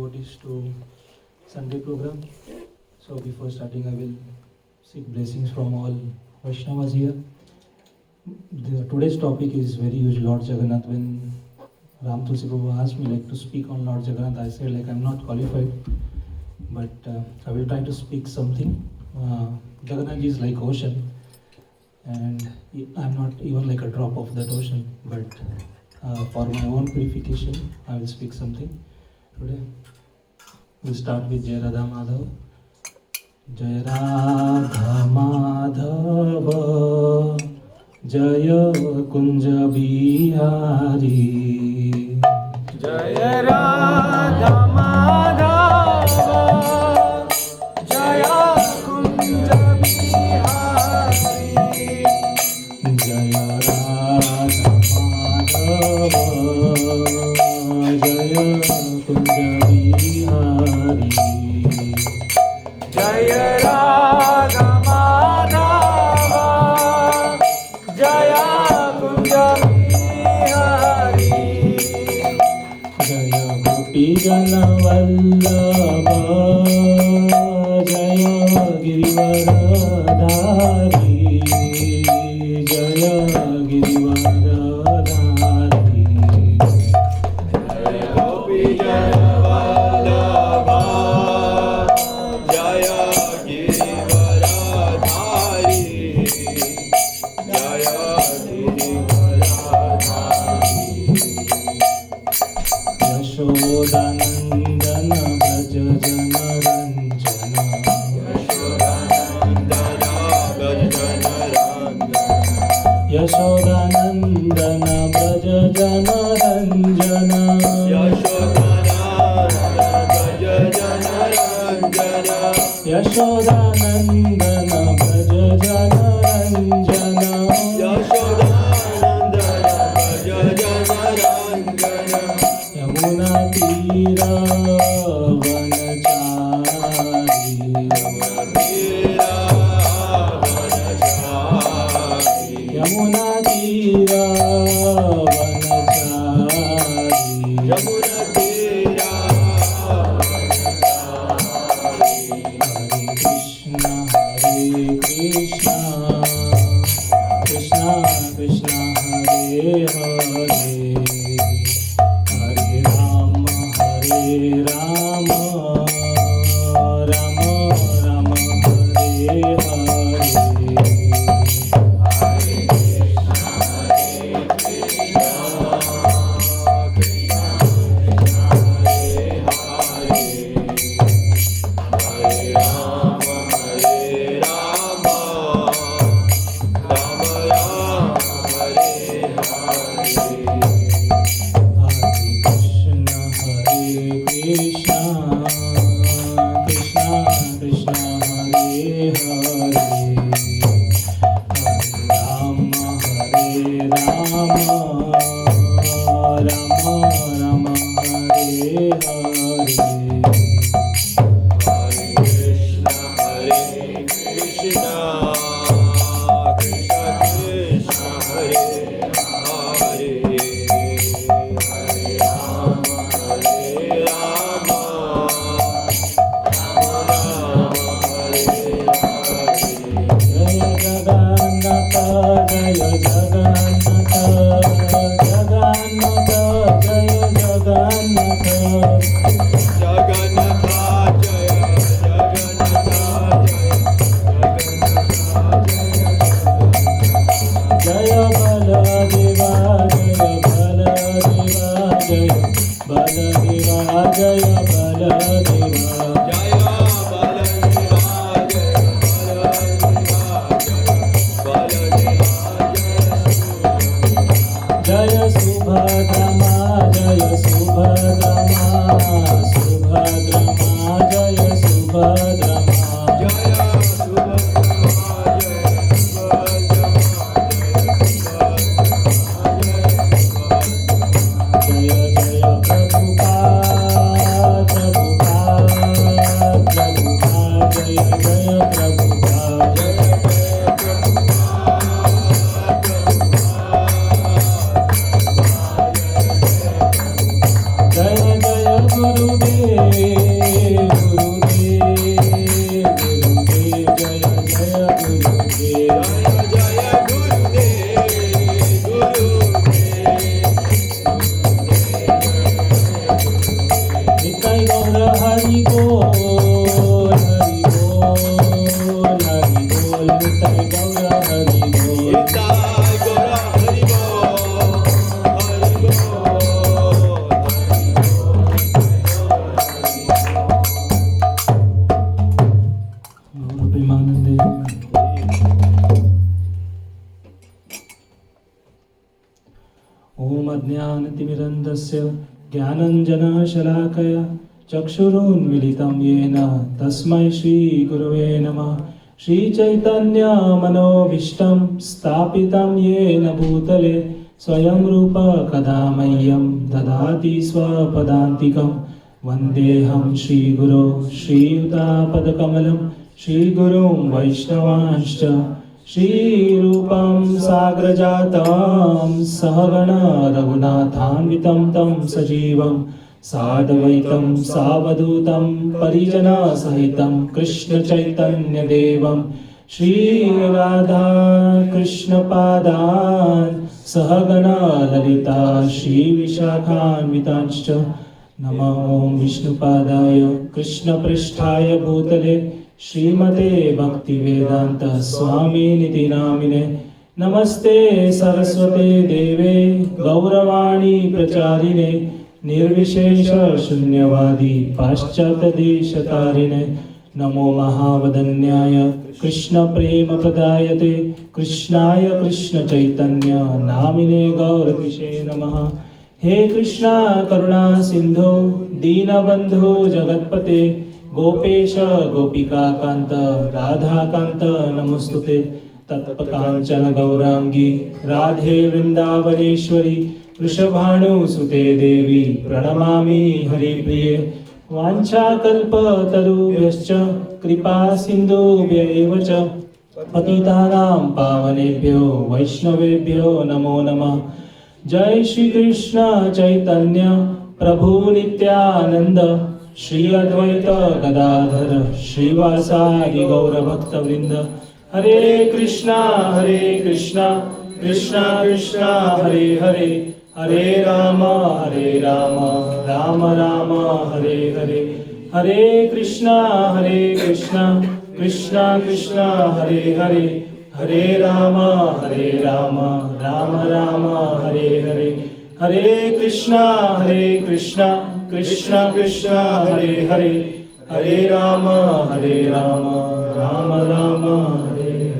devotees to Sunday program. So before starting, I will seek blessings from all Vaishnavas here. Today's topic is very huge, Lord Jagannath. When Ram Tulsi Prabhu asked me to speak on Lord Jagannath, I said I'm not qualified, but I will try to speak something. Jagannath is like ocean, and I'm not even like a drop of that ocean, but for my own purification, I will speak something today. We'll start with Jai Radha Madhava. Jai Radha Madhava, Jaya Kunja Bihari. Jai Radha Madhava, Jaya Kunja Bihari. Jaya Radha Madhava, Jaya Kunja Bihari. Jaya Radha Madhava, Jaya Kunja Bihari. Jaya Gopi Jana Vallabha, Jaya Girivaradhari. Jaya Girivaradhari. Jaya Gopi Jana Vallabha, Jaya Girivaradhari. Jaya Girivaradhari. Yashodanandana Braja Jana Ranjana. Yashodanandana Braja Jana Ranjana. Yashodanandana Braja Jana Ranjana. Yamuna Tira Vanachari. Yamuna Tira Vanachari. Hare Krishna, Krishna Krishna Hare Hare, Hare Rama Rama Rama Hare Hare. बोल हरि बोल हरि बोल निताय गौर हरि बोल निताय गौर हरि बोल गौर प्रेमानंदे। ओम अज्ञानतिमिरन्धस्य ज्ञानञ्जनशलाकया चक्षुरुन्मिलितं येन तस्मै श्रीगुरवे नमः। श्रीचैतन्यमनोभीष्टं स्थापितं येन भूतले स्वयं रूप कदा मह्यं ददाति स्वपदान्तिकं। वन्देऽहं श्रीगुरो श्रीयुतापदकमलं श्रीगुरुं वैष्णवांश्च श्रीरूपं साग्रजातं सहगण रघुनाथान्वितं तं सजीवं साद्वैतं सावधूतं परिजनसहितं कृष्णचैतन्यदेवं श्रीराधा कृष्णपादान् सहगण ललिता श्रीविशाखान्वितांश्च। नमो ॐ विष्णुपादाय कृष्णपृष्ठाय भूतले श्रीमते भक्तिवेदांत स्वामिनिति नामिने। नमस्ते सरस्वते देवे गौरवाणी प्रचारिणे निर्विशेष शून्यवादी पाश्चात्यदेशतारिणे। नमो महावदन्याय कृष्ण प्रेम प्रदायते कृष्णाय कृष्ण चैतन्य नामिने गौरविषे नमः। हे कृष्णा करुणा सिंधु दीनबंधु जगत्पते गोपेश गोपिकाकांत राधाकांत नमोस्तुते। तत्पकांचन गौरांगी राधे वृंदावनेश्वरी वृषभानुसुते देवी प्रणमामि हरिप्रिये। वाञ्छाकल्पतरुभ्यश्च कृपा सिन्धुभ्य एव च पतितानां पावनेभ्यो वैष्णवेभ्यो नमो नमः। जय श्री कृष्ण चैतन्य प्रभु नित्यानंद श्री अद्वैत गदाधर श्रीवासादि गौरभक्तवृंद। हरे कृष्णा कृष्णा कृष्णा हरे हरे हरे राम राम राम हरे हरे। हरे कृष्णा कृष्णा कृष्णा हरे हरे हरे राम राम राम हरे हरे। हरे Krishna Krishna Krishna Hare Hare Hare Ram Ram Ram Hare Hare.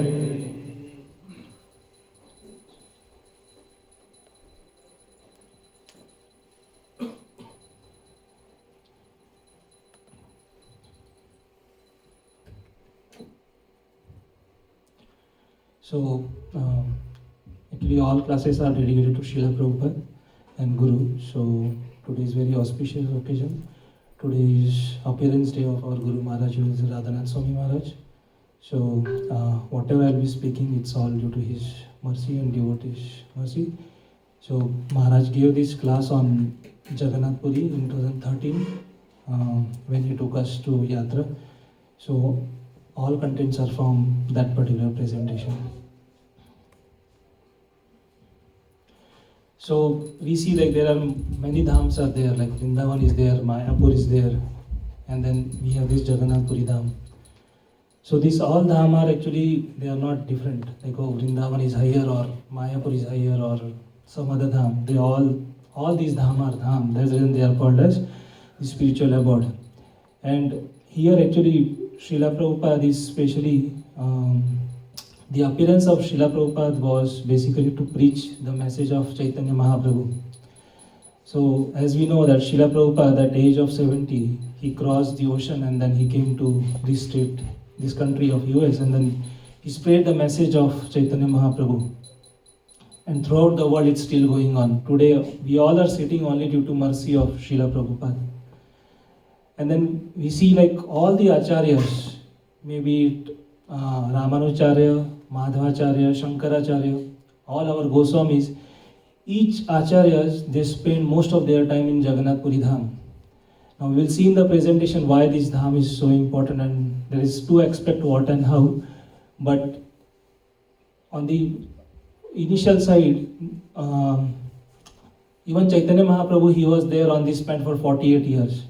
So, actually all classes are dedicated to Srila Prabhupada and Guru. So, today is very auspicious occasion. Today is appearance day of our Guru Maharaj, who is Jagannath Maharaj. So, whatever I will be speaking, it's all due to his mercy and devotees' mercy. So, Maharaj gave this class on Jagannath Puri in 2013 when he took us to Yatra. So, all contents are from that particular presentation. So we see like there are many dhams are there, like Vrindavan is there, Mayapur is there, and then we have this Jagannath Puri dham. So these all dham are actually, they are not different. Like oh, Vrindavan is higher or Mayapur is higher or some other dham. They all these dham are dham. That's the reason they are called as the spiritual abode. And here actually Srila Prabhupada is specially, the appearance of Srila Prabhupada was basically to preach the message of Chaitanya Mahaprabhu. So as we know that Srila Prabhupada at the age of 70, he crossed the ocean and then he came to this state, this country of US, and then he spread the message of Chaitanya Mahaprabhu. And throughout the world it's still going on. Today we all are sitting only due to mercy of Srila Prabhupada. And then we see like all the acharyas, maybe Ramanujarya, Madhvacharya, Shankaracharya, all our Goswamis, each acharyas, they spend most of their time in Jagannath Puri Dham. Now we will see in the presentation why this dham is so important, and there is two aspects what and how. But on the initial side, even Chaitanya Mahaprabhu, he was there on this planet for 48 years.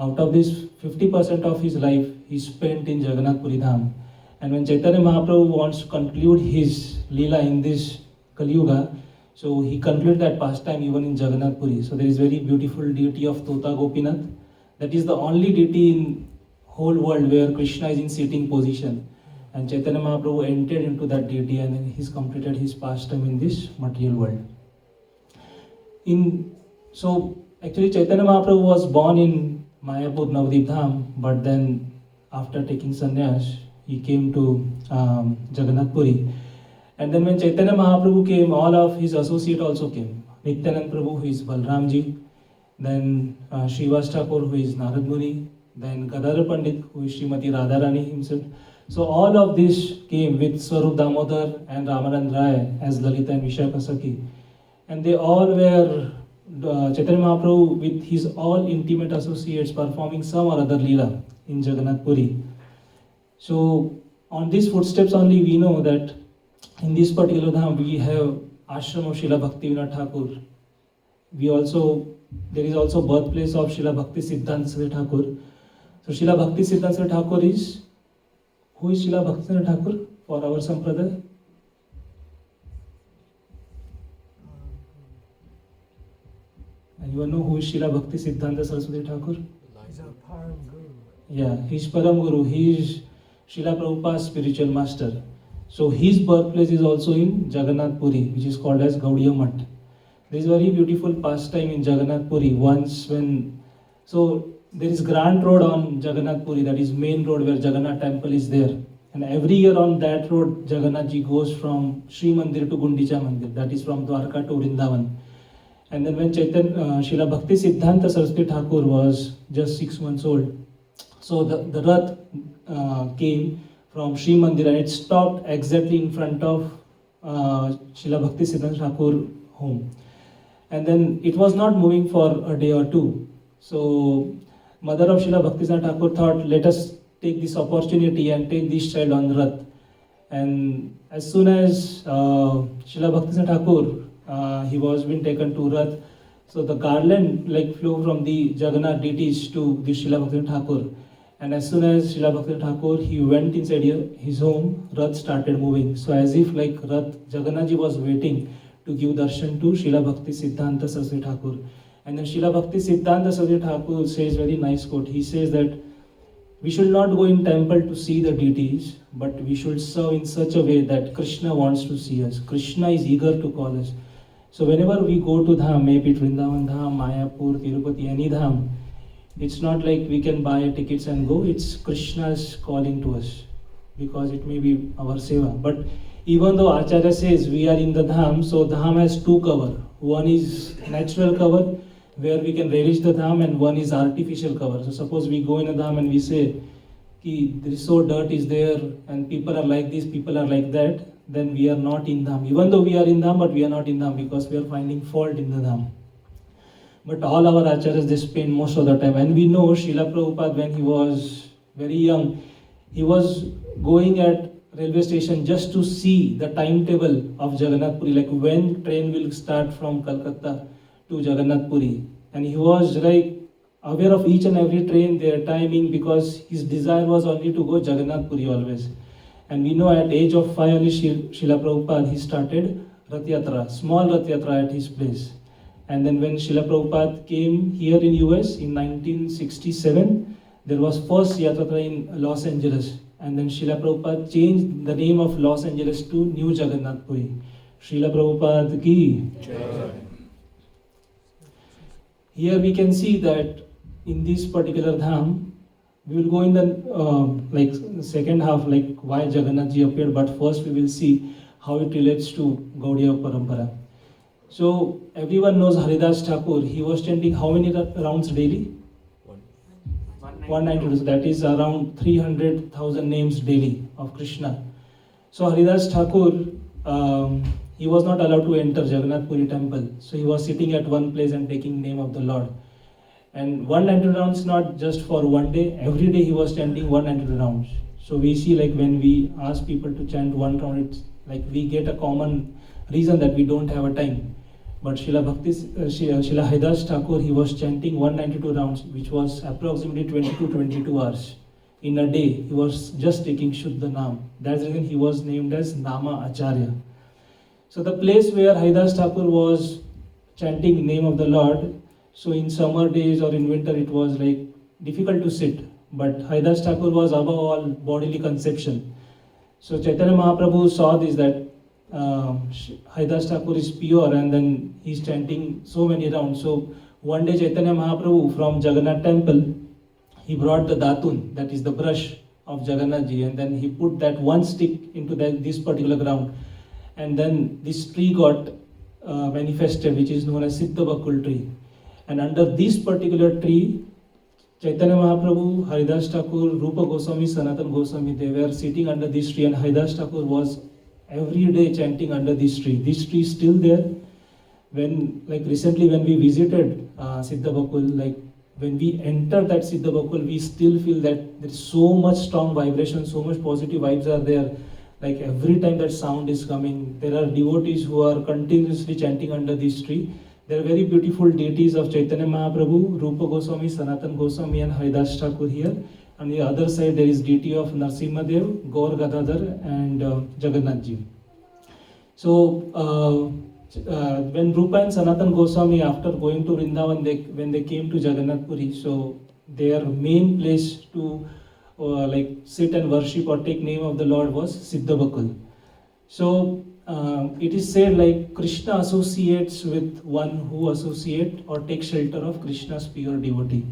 Out of this, 50% of his life he spent in Jagannath Puri Dham. And when Chaitanya Mahaprabhu wants to conclude his Leela in this Kali Yuga, so he concluded that pastime even in Jagannath Puri. So there is very beautiful deity of Tota Gopinath. That is the only deity in whole world where Krishna is in sitting position. And Chaitanya Mahaprabhu entered into that deity and then he's completed his pastime in this material world. So actually Chaitanya Mahaprabhu was born in Mayapur Navadip Dham, but then after taking sannyas, he came to Jagannath Puri. And then when Chaitanya Mahaprabhu came, all of his associates also came. Nityanand Prabhu, who is Balramji, then Srivas Thakur, who is Narad Muni, then Gadadhar Pandit, who is Srimati Radharani himself. So all of this came with Swarup Damodar and Ramanand Rai as Lalita and Vishaka Sakhi. And they all were Chaitanya Mahaprabhu with his all intimate associates performing some or other Leela in Jagannath Puri. So on these footsteps only we know that in this particular dham we have ashram of Srila Bhaktivinoda Thakur. There is also birthplace of Srila Bhakti Siddhanta Saraswati Thakur. So Srila Bhakti Siddhanta Saraswati Thakur is, who is Srila Bhakti Siddhanta Thakur for our Sampradaya? Anyone know who is Srila Bhakti Siddhanta Saraswati Thakur? He's a Param Guru. Yeah, he's Param Guru. He is Srila Prabhupada's spiritual master. So his birthplace is also in Jagannath Puri, which is called as Gaudiya Math. There is very beautiful pastime in Jagannath Puri. So there is Grand Road on Jagannath Puri, that is main road where Jagannath temple is there. And every year on that road, Jagannath ji goes from Sri Mandir to Gundicha Mandir, that is from Dwarka to Vrindavan. And then when Srila Bhakti Siddhanta Saraswati Thakur was just 6 months old, so the Rath came from Sri Mandir and it stopped exactly in front of Srila Bhakti Siddhanta Thakur home. And then it was not moving for a day or two. So mother of Srila Bhakti Siddhanta Thakur thought, let us take this opportunity and take this child on Rath. And as soon as Srila Bhakti Siddhanta Thakur, he was being taken to Rath, so the garland flew from the Jagannath deities to the Srila Bhakti Siddhanta Thakur. And as soon as Srila Bhakti Thakur, he went inside his home, Rath started moving. So as if Rath, Jagannath ji was waiting to give darshan to Srila Bhakti Siddhanta Saraswati Thakur. And then Srila Bhakti Siddhanta Saraswati Thakur says very nice quote. He says that we should not go in temple to see the deities, but we should serve in such a way that Krishna wants to see us. Krishna is eager to call us. So whenever we go to dham, maybe Vrindavan Dham, Mayapur, Tirupati, any dham, it's not like we can buy tickets and go. It's Krishna's calling to us because it may be our seva. But even though Acharya says we are in the dham, so dham has two cover. One is natural cover where we can relish the dham, and one is artificial cover. So suppose we go in a dham and we say, there is so dirt is there and people are like this, people are like that, then we are not in dham. Even though we are in dham, but we are not in dham because we are finding fault in the dham. But all our acharyas, they spend most of the time. And we know Srila Prabhupada, when he was very young, he was going at railway station just to see the timetable of Jagannath Puri, like when train will start from Calcutta to Jagannath Puri. And he was aware of each and every train, their timing, because his desire was only to go Jagannath Puri always. And we know at age of 5 only Srila Prabhupada, he started Rath Yatra, small Rath Yatra at his place. And then when Srila Prabhupada came here in US in 1967, there was first Yatra in Los Angeles. And then Srila Prabhupada changed the name of Los Angeles to New Jagannath Puri. Srila Prabhupada ki. Here we can see that in this particular dham, we will go in the second half, why Jagannath ji appeared, but first we will see how it relates to Gaudiya Parampara. So everyone knows Haridas Thakur. He was chanting how many rounds daily? 192. So that is around 300,000 names daily of Krishna. So Haridas Thakur, he was not allowed to enter Jagannath Puri temple. So he was sitting at one place and taking name of the Lord. And 192 rounds not just for one day. Every day he was chanting 192 rounds. So we see when we ask people to chant one round, it's we get a common reason that we don't have a time. But Srila Haridas Thakur, he was chanting 192 rounds, which was approximately 20 to 22 hours. In a day, he was just taking Shuddha Nam. That's the reason he was named as Nama Acharya. So the place where Haridas Thakur was chanting name of the Lord, so in summer days or in winter it was like difficult to sit. But Haridas Thakur was above all bodily conception. So Chaitanya Mahaprabhu saw this, that Haridas Thakur is pure, and then he's chanting so many rounds. So one day Chaitanya Mahaprabhu from Jagannath temple, he brought the datun, that is the brush of Jagannath ji, and then he put that one stick into this particular ground, and then this tree got manifested, which is known as Siddha Bakul tree. And under this particular tree, Chaitanya Mahaprabhu, Haridas Thakur, Rupa Goswami, Sanatan Goswami, they were sitting under this tree, and Haridas Thakur was every day chanting under this tree. This tree is still there. When, like recently when we visited Siddha Bakul, like when we enter that Siddha Bakul, we still feel that there is so much strong vibration, so much positive vibes are there. Like every time that sound is coming, there are devotees who are continuously chanting under this tree. There are very beautiful deities of Chaitanya Mahaprabhu, Rupa Goswami, Sanatan Goswami and Haridas Thakur here. On the other side, there is deity of Narsimhadev, Gaur Gadadhar and Jagannath ji. So when Rupa and Sanatan Goswami, after going to Vrindavan, when they came to Jagannath Puri, so their main place to like sit and worship or take name of the Lord was Siddha Bakul. So it is said like Krishna associates with one who associate or take shelter of Krishna's pure devotee.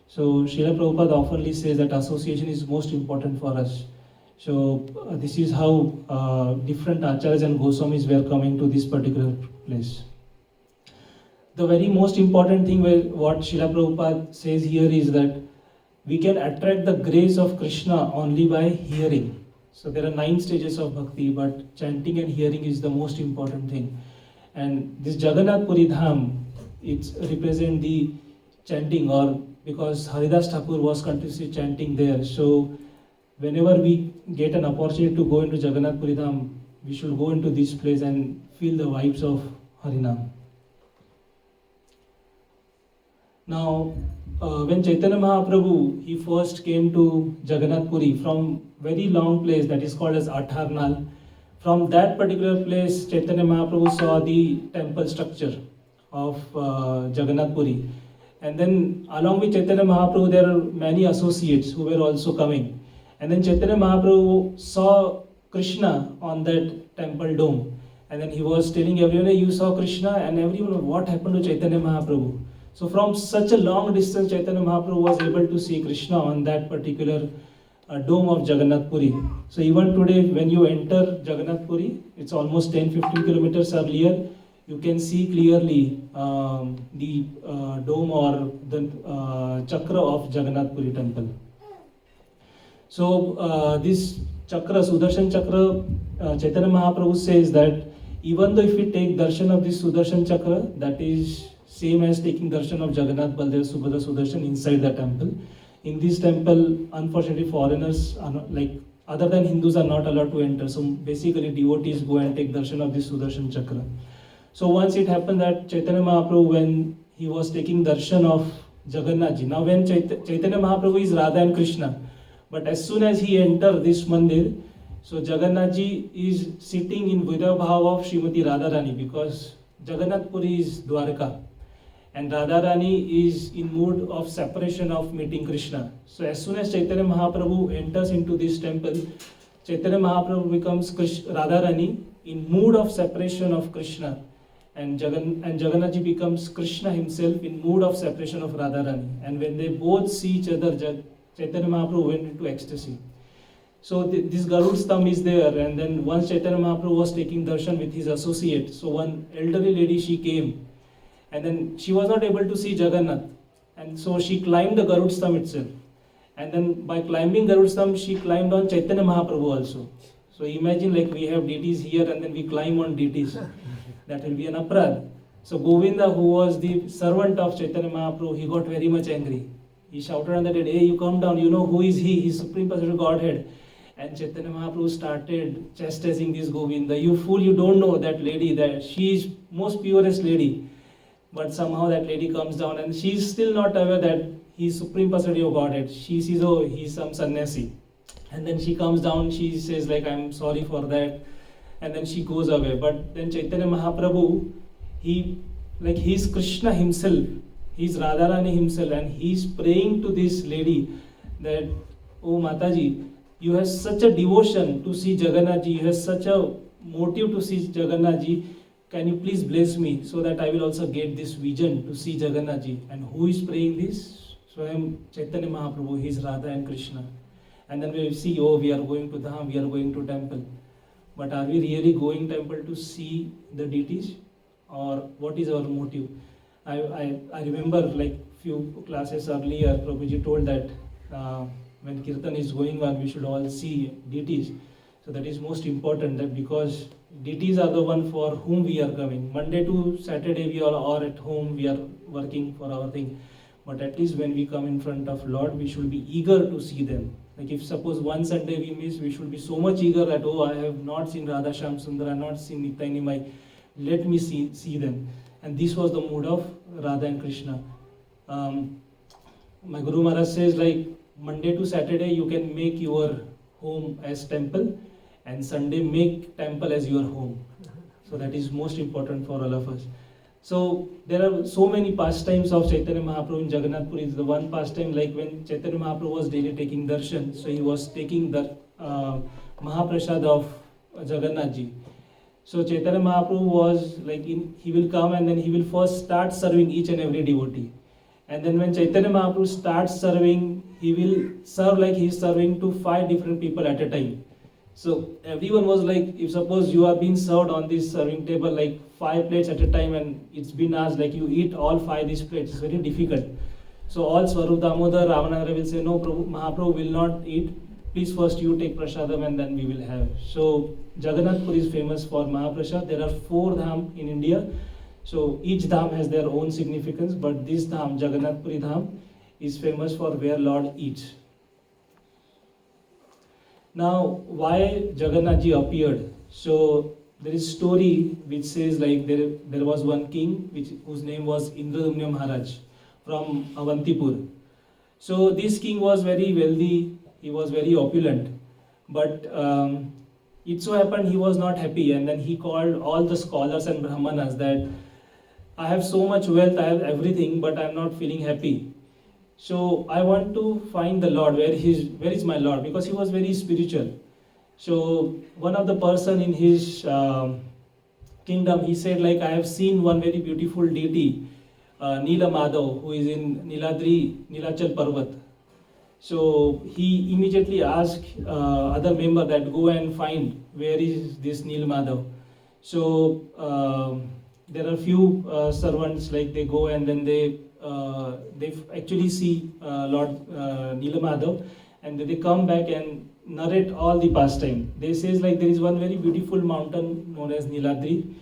So Srila Prabhupada oftenly says that association is most important for us. So this is how different acharyas and Goswamis were coming to this particular place. The very most important thing what Srila Prabhupada says here is that we can attract the grace of Krishna only by hearing. So there are 9 stages of bhakti, but chanting and hearing is the most important thing. And this Jagannath Puri Dham, it represents the chanting, or because Haridas Thakur was continuously chanting there. So whenever we get an opportunity to go into Jagannath Puri Dham, we should go into this place and feel the vibes of Harinam. Now, when Chaitanya Mahaprabhu, he first came to Jagannath Puri from very long place that is called as Atharnal. From that particular place, Chaitanya Mahaprabhu saw the temple structure of Jagannath Puri. And then along with Chaitanya Mahaprabhu, there are many associates who were also coming. And then Chaitanya Mahaprabhu saw Krishna on that temple dome. And then he was telling everyone, "Hey, you saw Krishna?" And everyone, what happened to Chaitanya Mahaprabhu? So from such a long distance, Chaitanya Mahaprabhu was able to see Krishna on that particular dome of Jagannath Puri. So even today, when you enter Jagannath Puri, it's almost 10-15 kilometers earlier, you can see clearly the dome or the chakra of Jagannath Puri temple. So this chakra, Sudarshan chakra, Chaitanya Mahaprabhu says that even though if we take darshan of this Sudarshan chakra, that is same as taking darshan of Jagannath, Baldev, Subhadra, Sudarshan inside the temple. In this temple, unfortunately, foreigners are not, like other than Hindus are not allowed to enter. So basically, devotees go and take darshan of this Sudarshan chakra. So once it happened that Chaitanya Mahaprabhu, when he was taking darshan of Jagannath ji, now when Chaitanya Mahaprabhu is Radha and Krishna, but as soon as he entered this mandir, so Jagannath ji is sitting in Vidabhav of Srimati Radharani, because Jagannath Puri is Dwarka. And Radharani is in mood of separation of meeting Krishna. So as soon as Chaitanya Mahaprabhu enters into this temple, Chaitanya Mahaprabhu becomes Radharani in mood of separation of Krishna. And Jagannath ji becomes Krishna himself in mood of separation of Radharani. And when they both see each other, Chaitanya Mahaprabhu went into ecstasy. So this Garud thumb is there, and then once Chaitanya Mahaprabhu was taking darshan with his associate, so one elderly lady, she came. And then she was not able to see Jagannath. And so she climbed the Garud Stham itself. And then by climbing Garud Stham, she climbed on Chaitanya Mahaprabhu also. So imagine like we have deities here and then we climb on deities. That will be an aparad. So Govinda, who was the servant of Chaitanya Mahaprabhu, he got very much angry. He shouted on that day, "Hey, you come down, you know who is he? He's Supreme Personality of Godhead." And Chaitanya Mahaprabhu started chastising this Govinda. You fool, you don't know that lady, that she is most purest lady. But somehow that lady comes down and she is still not aware that he is Supreme Personality of Godhead. She sees, oh, he's some sannyasi. And then she comes down, she says like, I'm sorry for that. And then she goes away. But then Chaitanya Mahaprabhu, he's Krishna himself. He's Radharani himself. And he's praying to this lady that, oh Mataji, you have such a devotion to see Jagannath ji. You have such a motive to see Jagannath ji. Can you please bless me so that I will also get this vision to see Jagannath ji? And who is praying this? So I am Chaitanya Mahaprabhu, he is Radha and Krishna. And then we see, oh, we are going to Dham, we are going to temple. But are we really going temple to see the deities? Or what is our motive? I remember like few classes earlier, Prabhuji told that when Kirtan is going on, we should all see deities. So that is most important, that because deities are the one for whom we are coming. Monday to Saturday we all are at home, we are working for our thing. But at least when we come in front of Lord, we should be eager to see them. Like if suppose one Sunday we miss, we should be so much eager that, oh, I have not seen Radha Shyam Sundar, I have not seen Nitai Nimai, let me see them. And this was the mood of Radha and Krishna. My Guru Maharaj says like, Monday to Saturday you can make your home as temple, and Sunday make temple as your home. So that is most important for all of us. So there are so many pastimes of Chaitanya Mahaprabhu in Jagannath Puri. The one pastime, like when Chaitanya Mahaprabhu was daily taking darshan, so he was taking the Mahaprasad of Jagannath ji. So Chaitanya Mahaprabhu was like, he will come and then he will first start serving each and every devotee. And then when Chaitanya Mahaprabhu starts serving, he will serve like he is serving to 5 different people at a time. So everyone was like, if suppose you are being served on this serving table like 5 plates at a time, and it's been asked like you eat all 5 these plates, it's very difficult. So all Swarup Damodar, Ramanagara will say, no, Prabhu, Mahaprabhu will not eat. Please first you take prasadam and then we will have. So Jagannath Puri is famous for Mahaprasad. There are 4 dham in India. So each dham has their own significance, but this dham, Jagannath Puri dham, is famous for where Lord eats. Now, why Jagannath ji appeared? So there is a story which says like there was one king whose name was Indradumna Maharaj from Avantipur. So this king was very wealthy, he was very opulent, but it so happened he was not happy, and then he called all the scholars and brahmanas that I have so much wealth, I have everything, but I am not feeling happy. So I want to find the Lord. Where is my Lord? Because he was very spiritual. So one of the person in his kingdom, he said like, I have seen one very beautiful deity, Nila Madhav, who is in Niladri, Nilachal Parvat. So he immediately asked other member that go and find where is this Nila Madhav. So there are few servants, like they go and then they actually see Lord Nila Madhav, and they come back and narrate all the pastime. They says like there is one very beautiful mountain known as Niladri,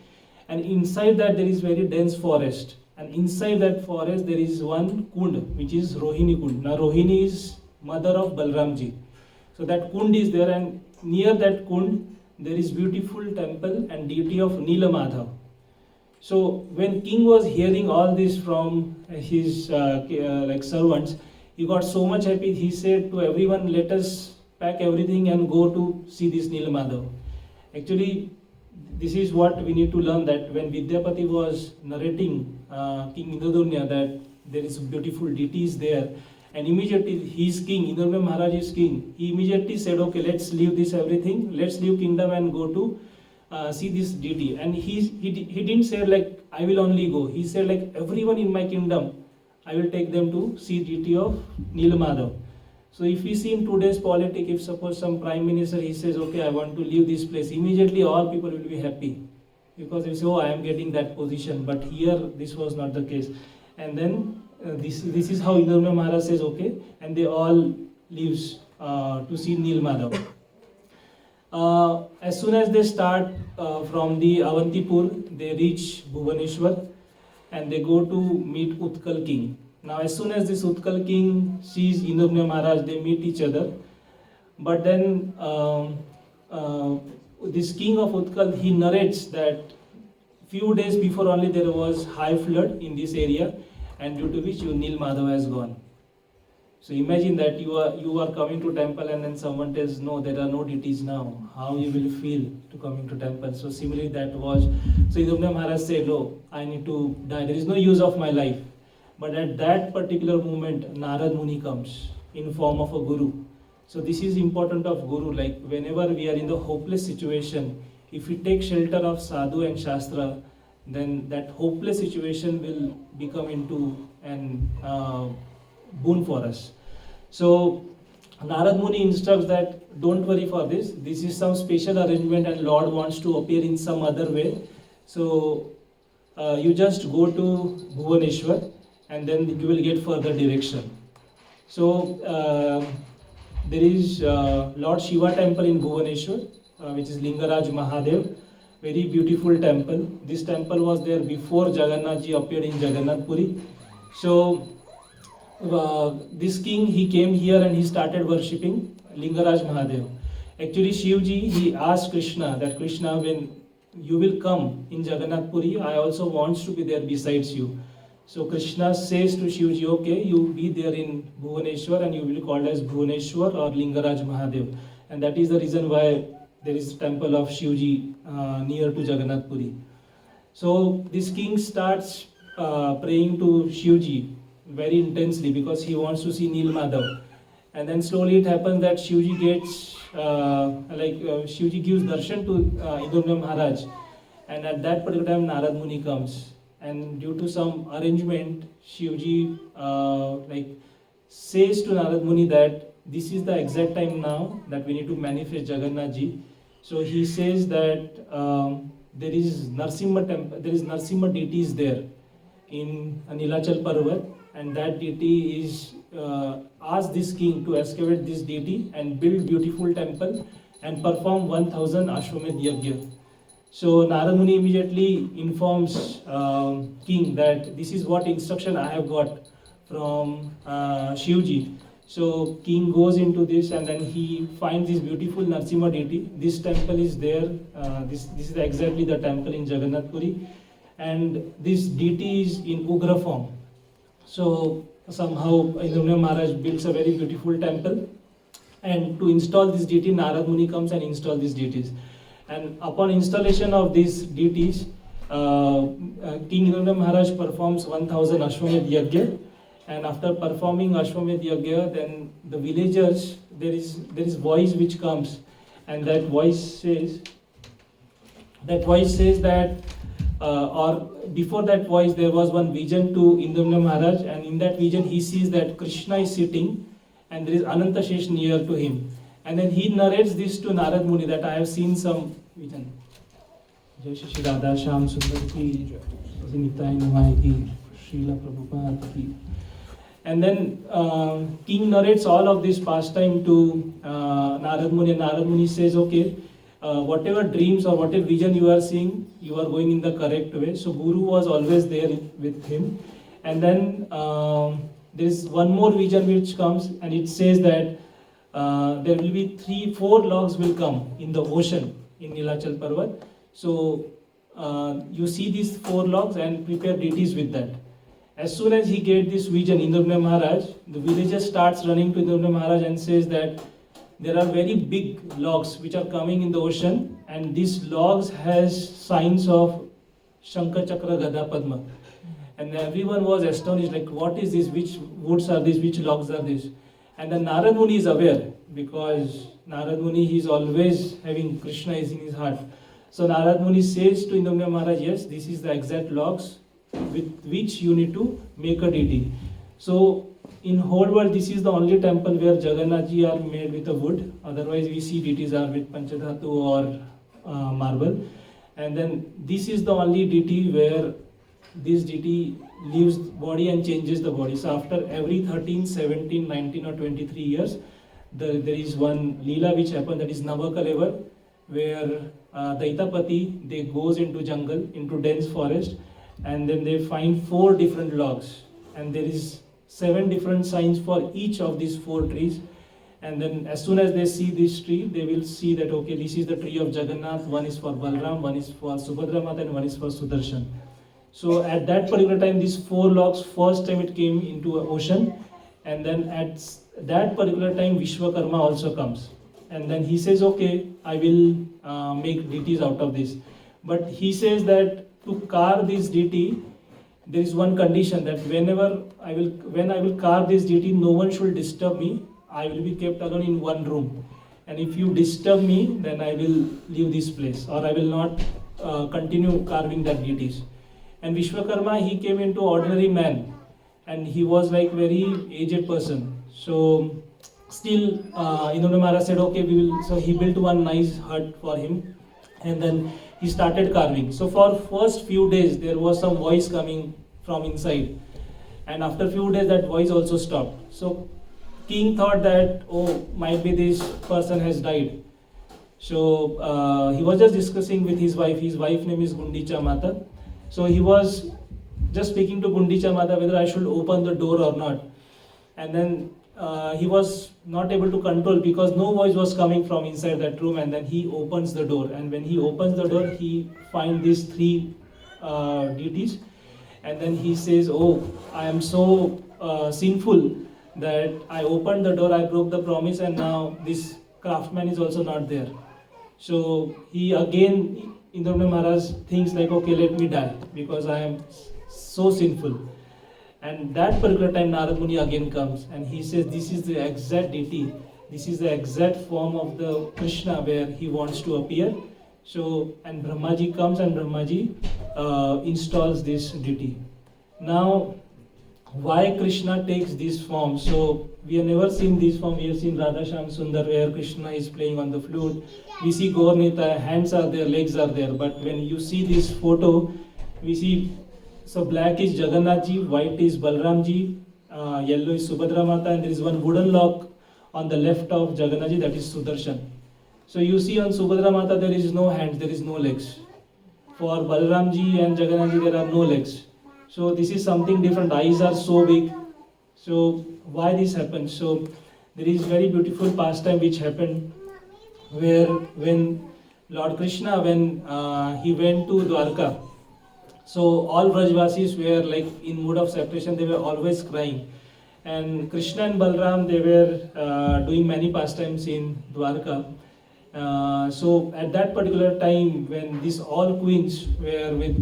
and inside that there is very dense forest, and inside that forest there is one kund which is Rohini Kund. Now Rohini is mother of Balramji. So that kund is there, and near that kund there is beautiful temple and deity of Nila Madhav. So when king was hearing all this from his like servants, he got so much happy. He said to everyone, let us pack everything and go to see this Nila Madhav. Actually, this is what we need to learn, that when Vidyapati was narrating King Indradunya that there is beautiful deities there, and immediately his king, Indradunya Maharaj is king, he immediately said, okay, let's leave this everything, let's leave kingdom and go to see this deity. And he didn't say like, I will only go. He said like, everyone in my kingdom, I will take them to see deity of Nila Madhav. So if we see in today's politics, if suppose some prime minister, he says, okay, I want to leave this place, immediately all people will be happy, because they say, oh, I am getting that position. But here, this was not the case. And then this is how Indradunya Maharaj says, okay, and they all leaves to see Nila Madhav. As soon as they start from the Avantipur, they reach Bhuvaneshwar and they go to meet Utkal king. Now as soon as this Utkal king sees Indradunya Maharaj, they meet each other. But then this king of Utkal, he narrates that few days before only there was high flood in this area, and due to which Nil Madhava has gone. So imagine that you are coming to temple and then someone tells no, there are no deities now. How you will feel to coming to temple? So similarly that was. So Idumna Maharaj said, no, I need to die. There is no use of my life. But at that particular moment, Narad Muni comes in form of a guru. So this is important of guru. Like whenever we are in the hopeless situation, if we take shelter of sadhu and shastra, then that hopeless situation will become into an boon for us. So Narad Muni instructs that don't worry for this. This is some special arrangement and Lord wants to appear in some other way. So you just go to Bhuvaneshwar and then you will get further direction. So there is Lord Shiva temple in Bhuvaneshwar, which is Lingaraj Mahadev. Very beautiful temple. This temple was there before Jagannath ji appeared in Jagannath Puri. So this king, he came here and he started worshipping Lingaraj Mahadev. Actually Shivji, he asked Krishna that Krishna, when you will come in Jagannath Puri, I also want to be there besides you. So Krishna says to Shivji, okay, you be there in Bhuvaneshwar and you will be called as Bhuvaneshwar or Lingaraj Mahadev. And that is the reason why there is a temple of Shivji near to Jagannath Puri. So this king starts praying to Shivji very intensely because he wants to see Nil Madhav. And then slowly it happens that Shivji gets, Shivji gives darshan to Idumna Maharaj. And at that particular time Narad Muni comes. And due to some arrangement, Shivji says to Narad Muni that this is the exact time now that we need to manifest Jagannath ji. So he says that there is Narsimha temple, there is Narsimha deities there in Nilachal Parvat, and that deity is asked this king to excavate this deity and build beautiful temple and perform 1000 Ashwamedh Yajna. So Narad Muni immediately informs king that this is what instruction I have got from Shivji. So king goes into this and then he finds this beautiful Narsimha deity. This temple is there. This is exactly the temple in Jagannath Puri. And this deity is in Ugra form. So somehow Idumna Maharaj builds a very beautiful temple. And to install this deity, Narad Muni comes and installs these deities. And upon installation of these deities, King Idumna Maharaj performs 1000 Ashwamedh Yajna. And after performing Ashwamedh Yajna, then the villagers, there is voice which comes, and that voice says that, or before that voice there was one vision to Idumna Maharaj, and in that vision he sees that Krishna is sitting and there is Ananta Shesh near to him. And then he narrates this to Narad Muni that I have seen some vision. Jai Shri Radha Shyam Sundar ki, Nitai Nimai ki, Srila Prabhupada ki. And then king narrates all of this pastime to Narad Muni, and Narad Muni says, okay, whatever dreams or whatever vision you are seeing, you are going in the correct way. So Guru was always there with him. And then there is one more vision which comes, and it says that there will be 4 logs will come in the ocean in Nilachal Parvat. So you see these 4 logs and prepare deities with that. As soon as he gets this vision, Idumna Maharaj, the villager starts running to Idumna Maharaj and says that there are very big logs which are coming in the ocean, and these logs has signs of Shankha Chakra Gada Padma. And everyone was astonished, like what is this, which woods are these, which logs are these? And then Narad Muni is aware, because Narad Muni, he is always having Krishna is in his heart. So Narad Muni says to Idumna Maharaj, yes, this is the exact logs with which you need to make a deity. So in whole world, this is the only temple where Jagannath ji are made with a wood. Otherwise we see deities are with Panchadhatu or marble. And then this is the only deity where this deity leaves body and changes the body. So after every 13, 17, 19 or 23 years, there is one Leela which happened, that is Navakalevar, where Daitapati, they goes into jungle, into dense forest, and then they find 4 different logs, and there is 7 different signs for each of these 4 trees, And then as soon as they see this tree, they will see that, okay, this is the tree of Jagannath, one is for Balram, one is for Subhadra Mata, and one is for Sudarshan. So at that particular time, these 4 logs, first time it came into an ocean, and then at that particular time, Vishwakarma also comes. And then he says, okay, I will make deities out of this. But he says that to carve this deity, there is one condition, that when I will carve this deity, no one should disturb me. I will be kept alone in one room. And if you disturb me, then I will leave this place, or I will not continue carving that deities. And Vishwakarma, he came into ordinary man, and he was like very aged person. So still, Indra Maharaj said, okay, we will. So he built one nice hut for him, and then he started carving. So for first few days, there was some voice coming from inside, and after few days, that voice also stopped. So king thought that, oh, might be this person has died. So he was just discussing with his wife. His wife name is Gundicha Mata. So he was just speaking to Gundicha Mata whether I should open the door or not. And then he was not able to control, because no voice was coming from inside that room. And then he opens the door. And when he opens the door, he finds these 3 deities. And then he says, oh, I am so sinful that I opened the door, I broke the promise, and now this craftsman is also not there. So he again, Indra Maharaj thinks like, okay, let me die, because I am so sinful. And that particular time, Narad Muni again comes, and he says, this is the exact deity, this is the exact form of the Krishna where he wants to appear. So, and Brahmaji comes, and Brahmaji installs this deity. Now, why Krishna takes this form? So we have never seen this form. We have seen Radha Shyam Sundar where Krishna is playing on the flute. We see Gaur Nita, hands are there, legs are there. But when you see this photo, we see, so black is Jagannath Ji, white is Balram Ji, yellow is Subhadra Mata, and there is one wooden log on the left of Jagannath Ji, that is Sudarshan. So you see on Subhadra Mata there is no hands, there is no legs. For Balram Ji and Jagannath Ji there are no legs. So this is something different. Eyes are so big. So why this happens? So there is very beautiful pastime which happened where when Lord Krishna, when he went to Dwarka, so all Brajvasis were like in mood of separation, they were always crying. And Krishna and Balram, they were doing many pastimes in Dwarka. So at that particular time when these all queens were with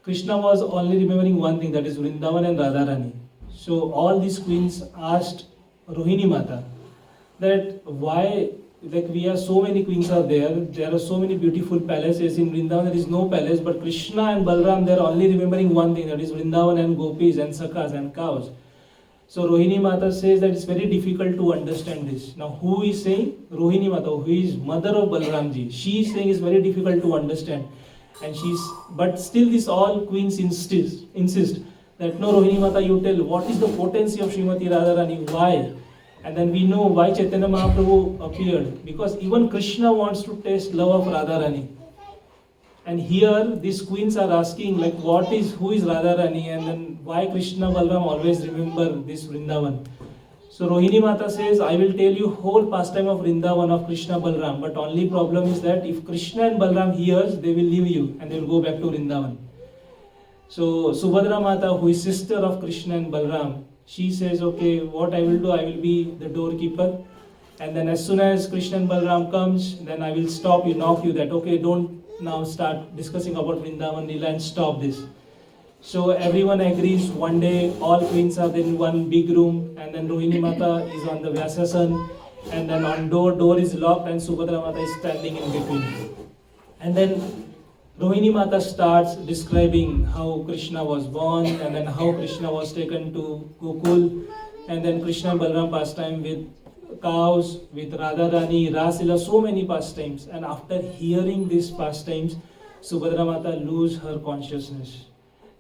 Krishna was only remembering one thing, that is Vrindavan and Radharani. So all these queens asked Rohini Mata that why, like we have so many queens are there are so many beautiful palaces. In Vrindavan there is no palace, but Krishna and Balram, they are only remembering one thing, that is Vrindavan and gopis and sakhas and cows. So Rohini Mata says that it's very difficult to understand this. Now who is saying? Rohini Mata, who is mother of Balramji. She is saying it's very difficult to understand. And but still this all queens insist that no, Rohini Mata, you tell what is the potency of Srimati Radharani, why? And then we know why Chaitanya Mahaprabhu appeared, because even Krishna wants to taste love of Radharani. And here these queens are asking like who is Radharani, and then why Krishna Balram always remember this Vrindavan. So Rohini Mata says, I will tell you whole pastime of Vrindavan of Krishna Balram, but only problem is that if Krishna and Balram hears, they will leave you and they will go back to Vrindavan. So Subhadra Mata, who is sister of Krishna and Balram, she says, okay, what I will do, I will be the doorkeeper. And then as soon as Krishna and Balram comes, then I will stop you, knock you that, okay, don't now start discussing about Vrindavan Leela and stop this. So everyone agrees. One day all queens are in one big room, and then Rohini Mata is on the Vyasasan, and then on door is locked, and Subhadra Mata is standing in between. And then Rohini Mata starts describing how Krishna was born, and then how Krishna was taken to Gokul, and then Krishna and Balram pastime with cows, with Radharani, Rasila, so many pastimes. And after hearing these pastimes, Subhadra Mata loses her consciousness,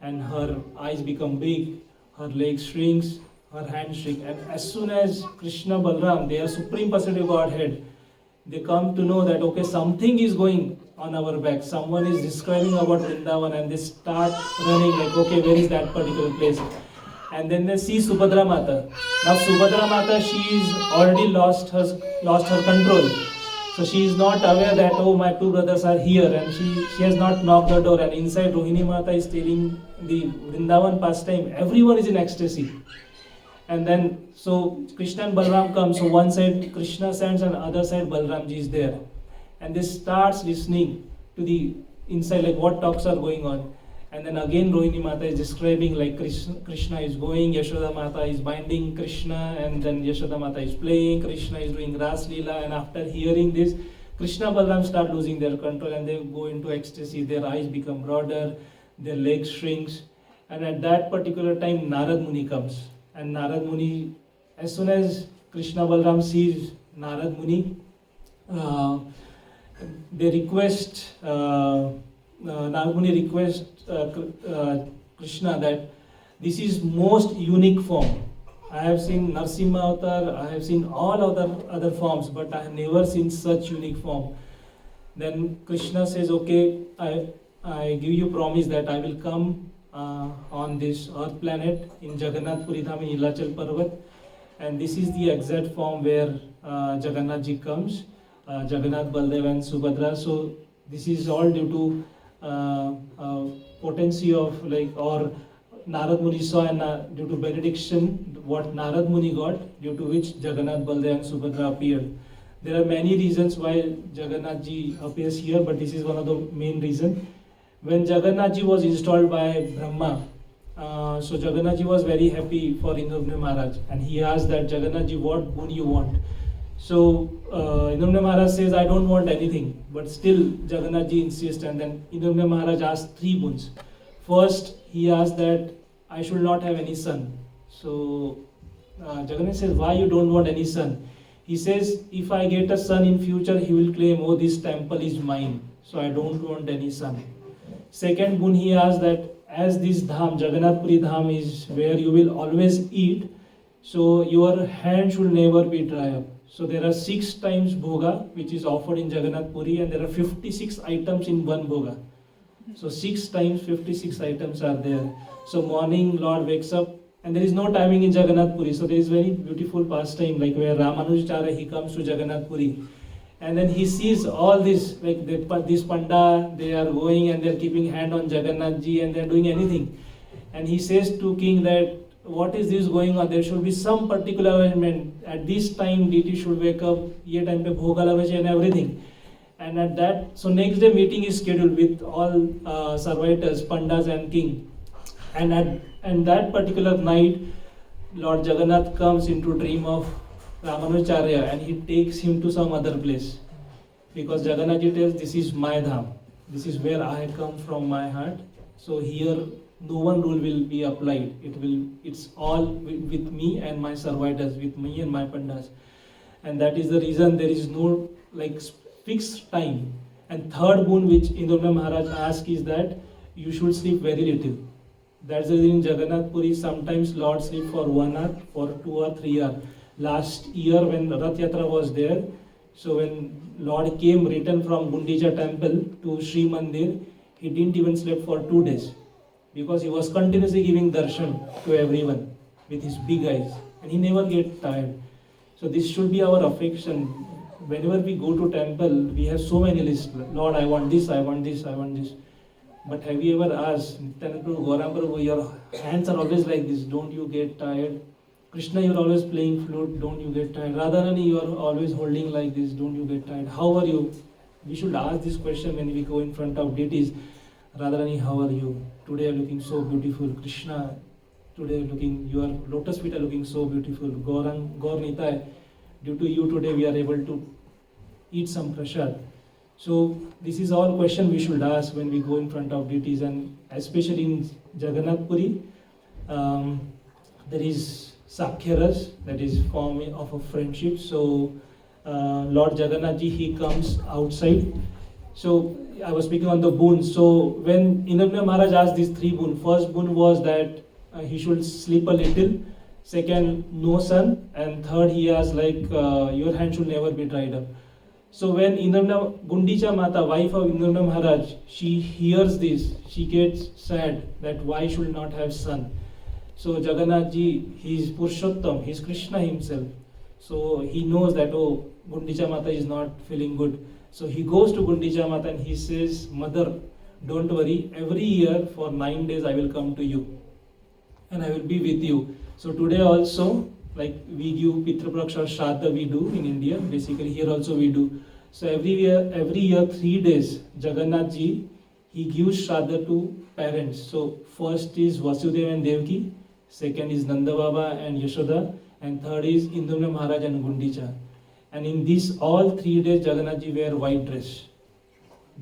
and her eyes become big, her legs shrinks, her hands shrink. And as soon as Krishna Balram, they are Supreme Personality of Godhead, they come to know that okay, something is going on our back, someone is describing about Vrindavan, and they start running like, okay, where is that particular place? and then they see Subhadra Mata. Now Subhadra Mata, she is already lost her control. So she is not aware that, oh, my two brothers are here, and she has not knocked the door, and inside Rohini Mata is telling the Vrindavan pastime. Everyone is in ecstasy. And then, so Krishna and Balram come, so one side Krishna stands and other side Balramji is there. And they starts listening to the inside, like what talks are going on. And then again Rohini Mata is describing like Krishna is going, Yashoda Mata is binding Krishna, and then Yashoda Mata is playing, Krishna is doing Ras Leela, and after hearing this, Krishna Balram start losing their control and they go into ecstasy, their eyes become broader, their legs shrinks, and at that particular time Narad Muni comes. And Narad Muni, as soon as Krishna Balram sees Narad Muni, they request, Narad Muni requests Krishna that this is most unique form. I have seen Narsimha Avatar, I have seen all other forms, but I have never seen such unique form. Then Krishna says, okay, I give you promise that I will come on this earth planet in Jagannath Puri Dham in Nilachal Parvat, and this is the exact form where Jagannath ji comes, Jagannath, Baldev and Subhadra. So this is all due to potency of like, or Narad Muni saw, and due to benediction what Narad Muni got, due to which Jagannath, Baldev and Subhadra appeared. There are many reasons why Jagannath ji appears here, but this is one of the main reasons. When Jagannath ji was installed by Brahma, so Jagannath ji was very happy for Indrabhima Maharaj, and he asked that, Jagannath ji, what boon you want? So Indrabhima Maharaj says, I don't want anything, but still Jagannath ji insists, and then Indrabhima Maharaj asked three boons. First, he asked that I should not have any son. So Jagannath says, why you don't want any son? He says, if I get a son in future, he will claim, oh, this temple is mine, so I don't want any son. Second boon, he asked that as this dham, Jagannath Puri Dham, is where you will always eat, so your hand should never be dry up. So there are 6 times bhoga which is offered in Jagannath Puri, and there are 56 items in one bhoga. So 6 times 56 items are there. So morning Lord wakes up, and there is no timing in Jagannath Puri. So there is very beautiful pastime, like where Ramanujacharya, he comes to Jagannath Puri, and then he sees all this, like this panda, they are going and they are keeping hand on Jagannath ji and they are doing anything. And he says to king that, what is this going on? There should be some particular arrangement. At this time, deity should wake up, ye time pe bhoga lagache and everything. And at that, so next day meeting is scheduled with all servitors, pandas and king. And that particular night, Lord Jagannath comes into dream of Ramanujacharya, and he takes him to some other place. Because Jagannath ji tells, this is my dham. This is where I come from my heart. So here no one rule will be applied. It's all with me and my servitors, with me and my pandas. And that is the reason there is no like fixed time. And third boon which Indrabhima Maharaj asked is that you should sleep very little. That's the reason in Jagannath Puri sometimes Lord sleep for 1 hour, for 2 or 3 hours. Last year when Rath Yatra was there, so when Lord came return from Gundicha temple to Sri Mandir, he didn't even sleep for 2 days, because he was continuously giving darshan to everyone with his big eyes, and he never get tired. So this should be our affection. Whenever we go to temple, we have so many lists. Lord, I want this, I want this, I want this. But have you ever asked, Nityananda Gauranga Prabhu, your hands are always like this, don't you get tired? Krishna, you're always playing flute, don't you get tired? Radharani, you are always holding like this, don't you get tired? How are you? We should ask this question when we go in front of deities. Radharani, how are you? Today you're looking so beautiful. Krishna, today your lotus feet are looking so beautiful. Gaur Nitai, due to you today we are able to eat some prasad. So this is all question we should ask when we go in front of deities, and especially in Jagannath Puri, there is Sakhyaras, that is form of a friendship. So Lord Jagannath ji, he comes outside. So I was speaking on the boons. So when Indrabhima Maharaj asked these 3 boons, first boon was that he should sleep a little. Second, no son. And third, he asked like your hand should never be dried up. So when Gundicha Mata, wife of Indrabhima Maharaj, she hears this, she gets sad that why should not have son. So Jagannath ji, he is Purushottam, he is Krishna himself. So he knows that, oh, Gundicha Mata is not feeling good. So he goes to Gundicha Mata and he says, Mother, don't worry, every year for 9 days I will come to you and I will be with you. So today also, like we give Pitrapraksha or Shraddha we do in India, basically here also we do. So every year 3 days, Jagannath ji, he gives Shraddha to parents. So first is Vasudeva and Devaki, second is Nanda Baba and Yashoda, and third is Indumna Maharaj and Gundicha. And in these all 3 days, Jagannath ji wear white dress,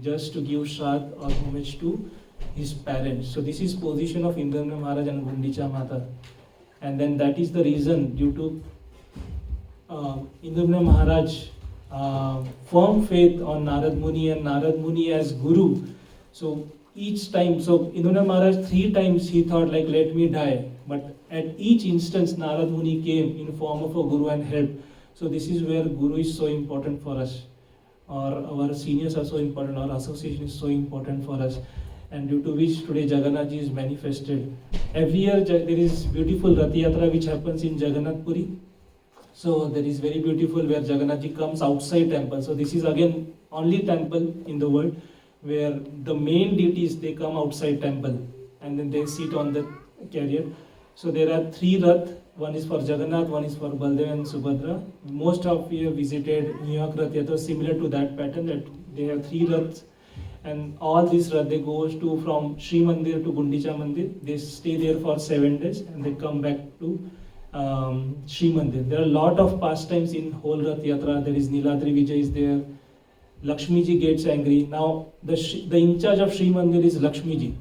just to give Shraddha or homage to his parents. So this is position of Indumna Maharaj and Gundicha Mata. And then that is the reason, due to Indumna Maharaj firm faith on Narad Muni and Narad Muni as Guru. So each time, so Indumna Maharaj 3 times he thought like, let me die. But at each instance, Narad Muni came in form of a Guru and helped. So this is where Guru is so important for us, or our seniors are so important, our association is so important for us, and due to which today Jagannath ji is manifested. Every year there is beautiful Rath Yatra which happens in Jagannath Puri. So there is very beautiful where Jagannath ji comes outside temple. So this is again only temple in the world where the main deities, they come outside temple and then they sit on the chariot. So there are 3 Rath. One is for Jagannath, one is for Baldev and Subhadra. Most of you have visited New York Rath Yatra, similar to that pattern, that they have 3 Raths. And all these Rath, they go to from Sri Mandir to Gundicha Mandir. They stay there for 7 days and they come back to Sri Mandir. There are a lot of pastimes in whole Rath Yatra. There is Niladri Vijay is there. Lakshmi ji gets angry. Now the in charge of Sri Mandir is Lakshmi ji,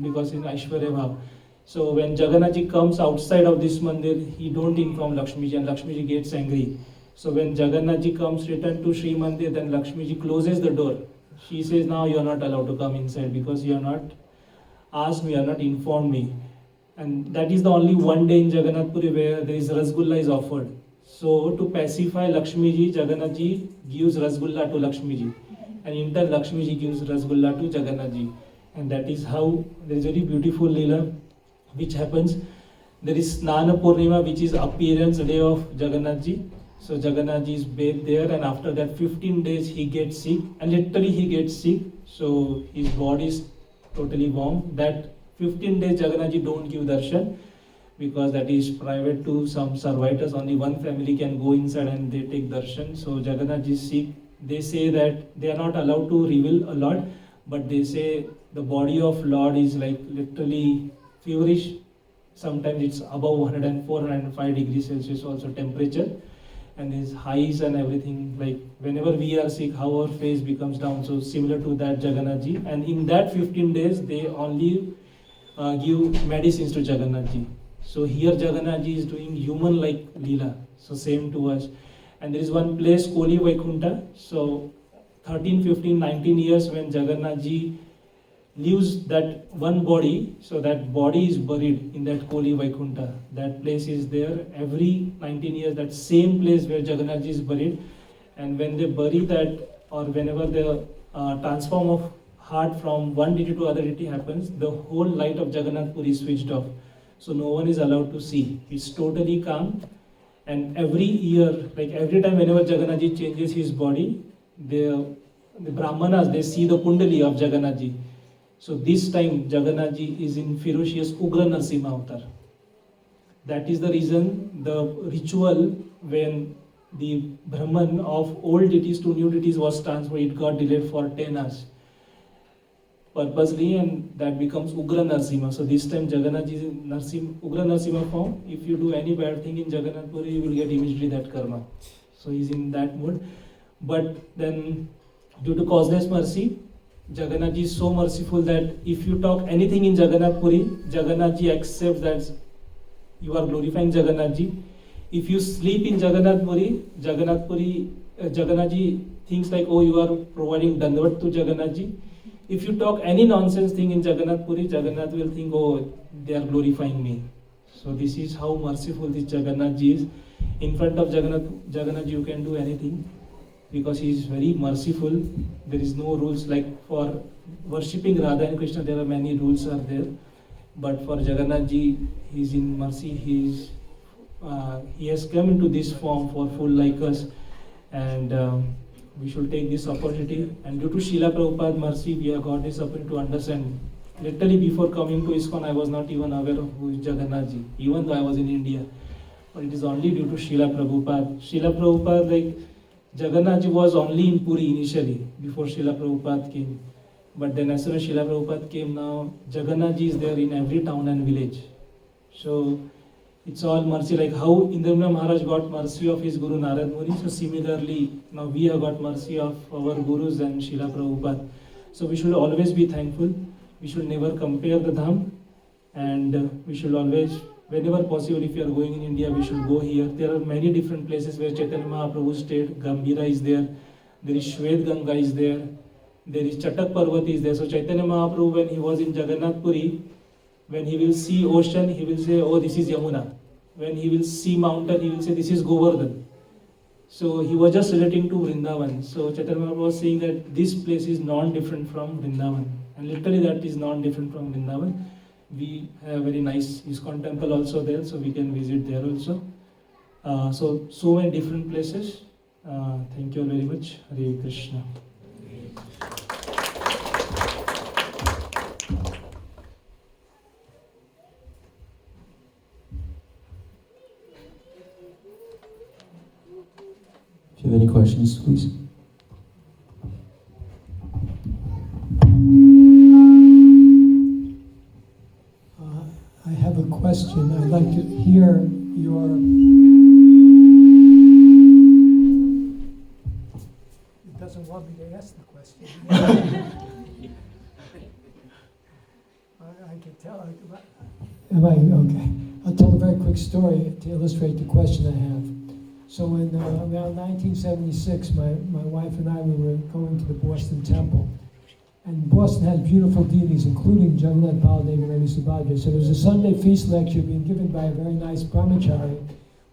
because in Aishwarya Bhav. So when Jagannath ji comes outside of this mandir, he don't inform Lakshmi ji and Lakshmi ji gets angry. So when Jagannath ji comes return to Sri Mandir, then Lakshmi ji closes the door. She says, now you are not allowed to come inside because you are not asked me, you are not informed me. And that is the only one day in Jagannath Puri where there is Rasgulla is offered. So to pacify Lakshmi ji, Jagannath ji gives Rasgulla to Lakshmi ji. And in turn Lakshmi ji gives Rasgulla to Jagannath ji. And that is how there is very beautiful Leela which happens. There is Snana Purnima, which is appearance day of Jagannath ji. So Jagannath ji is bathed there, and after that 15 days he gets sick, and literally he gets sick. So his body is totally warm. That 15 days Jagannath ji don't give darshan because that is private to some servitors. Only one family can go inside and they take darshan. So Jagannath ji is sick. They say that they are not allowed to reveal a lot, but they say the body of Lord is like literally feverish. Sometimes it's above 104, 105 degrees Celsius also temperature, and his highs and everything, like whenever we are sick, how our face becomes down. So similar to that Jagannath ji. And in that 15 days, they only give medicines to Jagannath ji. So here Jagannath ji is doing human-like Leela. So same to us. And there is one place, Koli Vaikunta. So 13, 15, 19 years when Jagannath ji leaves that one body, so that body is buried in that Koli Vaikunta. That place is there every 19 years, that same place where Jagannath ji is buried. And when they bury that, or whenever the transform of heart from one deity to other deity happens, the whole light of Jagannath Puri is switched off. So no one is allowed to see. It's totally calm. And every year, like every time whenever Jagannath ji changes his body, the Brahmanas, they see the Kundali of Jagannath ji. So this time Jagannath ji is in ferocious Ugra Narsimha avatar. That is the reason the ritual when the Brahman of old deities to new deities was transferred, it got delayed for 10 hours purposely, and that becomes Ugra Narsimha. So this time Jagannath ji is in Ugra Narsimha form. If you do any bad thing in Jagannath Puri, you will get immediately that karma. So he's in that mood. But then due to causeless mercy, Jagannath ji is so merciful that if you talk anything in Jagannath Puri, Jagannath ji accepts that you are glorifying Jagannath ji. If you sleep in Jagannath Puri, Jagannath ji thinks like, oh, you are providing dandavat to Jagannath ji. If you talk any nonsense thing in Jagannath Puri, Jagannath will think, oh, they are glorifying me. So this is how merciful this Jagannath ji is. In front of Jagannath ji you can do anything, because he is very merciful. There is no rules like for worshipping Radha and Krishna. There are many rules are there. But for Jagannath ji, he's in mercy. He has come into this form for full like us, and we should take this opportunity. And due to Srila Prabhupada's mercy, we have got this opportunity to understand. Literally, before coming to ISKCON, I was not even aware of who is Jagannath ji, even though I was in India. But it is only due to Srila Prabhupada. Srila Prabhupada, like Jagannath ji was only in Puri initially, before Srila Prabhupada came. But then as soon as Srila Prabhupada came, now Jagannath ji is there in every town and village. So it's all mercy, like how Indrajit Maharaj got mercy of his Guru Narad Muni. So similarly, now we have got mercy of our Gurus and Srila Prabhupada. So we should always be thankful. We should never compare the dham, and we should always, whenever possible, if you are going in India, we should go here. There are many different places where Chaitanya Mahaprabhu stayed. Gambhira is there. There is Shwet Ganga is there. There is Chatak Parvat is there. So Chaitanya Mahaprabhu, when he was in Jagannath Puri, when he will see ocean, he will say, oh, this is Yamuna. When he will see mountain, he will say, this is Govardhan. So he was just relating to Vrindavan. So Chaitanya Mahaprabhu was saying that this place is non-different from Vrindavan. And literally that is non-different from Vrindavan. We have a very nice ISKCON temple also there, so we can visit there also. So many different places. Thank you all very much. Hare Krishna. If you have any questions, please. I have a question. I'd like to hear your. It doesn't want me to ask the question. I can tell. Am I okay? I'll tell a very quick story to illustrate the question I have. So in around 1976, my wife and I, we were going to the Boston Temple. And Boston has beautiful deities, including Jagannath, Baladev, and Lady Subhadra. So there was a Sunday feast lecture being given by a very nice brahmachari.